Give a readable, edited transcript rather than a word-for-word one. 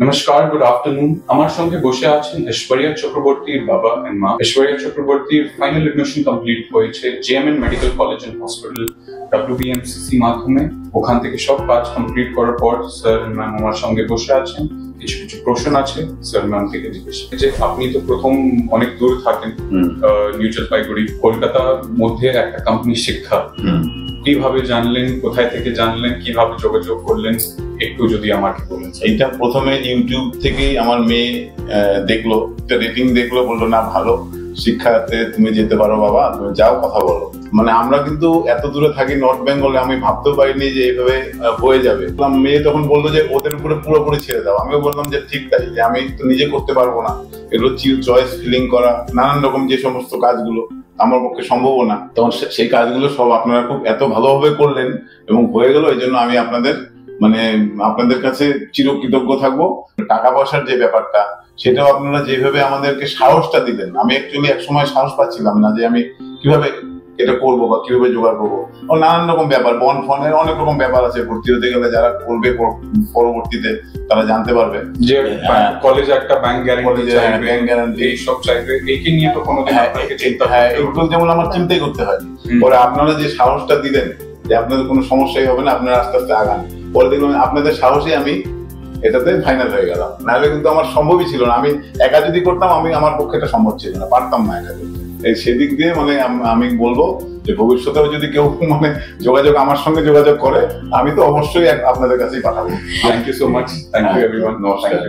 নমস্কার, good afternoon. আমার সঙ্গে বসে আছেন ঐশ্বরিয়া চক্রবর্তীর বাবা এন্ড মা। ঐশ্বরিয়া চক্রবর্তীর ফাইনাল এডমিশন কমপ্লিট হয়েছে JMN medical college and hospital WBMCC মাধ্যমে। ওখান থেকে সব কাজ কমপ্লিট করার পর স্যার ম্যাম আমার সঙ্গে বসে আছেন। কিছু কিছু প্রশ্ন আছে স্যার ম্যাম থেকে জিজ্ঞেস যে আপনি তো প্রথম অনেক দূর থাকেন, নিউ জলপাইগুড়ি, কলকাতার মধ্যে একটা কোম্পানি শিক্ষা কিভাবে জানলেন, কোথায় থেকে জানলেন, কিভাবে যোগাযোগ করলেন, একটু যদি আমাকে বলেন। এইটা প্রথমে ইউটিউব থেকেই আমার মেয়ে দেখলো, রেটিং দেখলো, বললো না ভালো শিক্ষাতে তুমি যেতে পারো বাবা, তুমি যাও, কথা বলো। মানে আমরা কিন্তু এত দূরে থাকি নর্থ বেঙ্গলে, আমি ভাবতেও পারিনি যে এইভাবে হয়ে যাবে। মেয়ে তখন বললো যে ওদের উপরে পুরোপুরি ছেড়ে দাও। আমিও বললাম যে ঠিক তাই, যে আমি তো নিজে করতে পারবো না, এগুলো চয়েস ফিলিং করা, নানান রকম যে সমস্ত কাজগুলো আমার পক্ষে সম্ভব না। তখন সেই কাজগুলো সব আপনারা খুব এত ভালোভাবে করলেন এবং হয়ে গেল। এই জন্য আমি আপনাদের কাছে চিরকৃতজ্ঞ থাকবো। টাকা পয়সার যে ব্যাপারটা, সেটাও আপনারা যেভাবে আমাদেরকে সাহসটা দিলেন, আমি অ্যাকচুয়ালি একসময় সাহস পাচ্ছিলাম না যে আমি কিভাবে এটা করবো বা কিভাবে জোগাড় করবো। ও নানান রকম ব্যাপার, বন্ড ফন্ডের অনেক রকম ব্যাপার আছে, ভর্তি হতে গেলে যারা করবে পরবর্তীতে তারা জানতে পারবে যে কলেজে একটা ব্যাংক গ্যারান্টি এই সব চাইবে। একে নিয়ে তো কোনোদিন আপনাকে চিন্তা, এগুলো যেমন আমার চিন্তাই করতে হয়। পরে আপনারা যে সাহসটা দিলেন যে আপনাদের কোনো সমস্যাই হবে না, আপনারা আস্তে আস্তে আগান, পরে দেখলাম আপনাদের সাহসে আমি এটাতে ফাইনাল হয়ে গেলাম। নাহলে কিন্তু আমার সম্ভবই ছিল না। আমি একা যদি করতাম, আমার পক্ষে এটা সম্ভব ছিল না, পারতাম না একা করতে। সেদিক দিয়ে আমি বলবো যে ভবিষ্যতেও যদি কেউ আমার সঙ্গে যোগাযোগ করে, আমি তো অবশ্যই আপনাদের কাছেই পাঠাবো। Thank you so much. Thank you everyone. নমস্কার।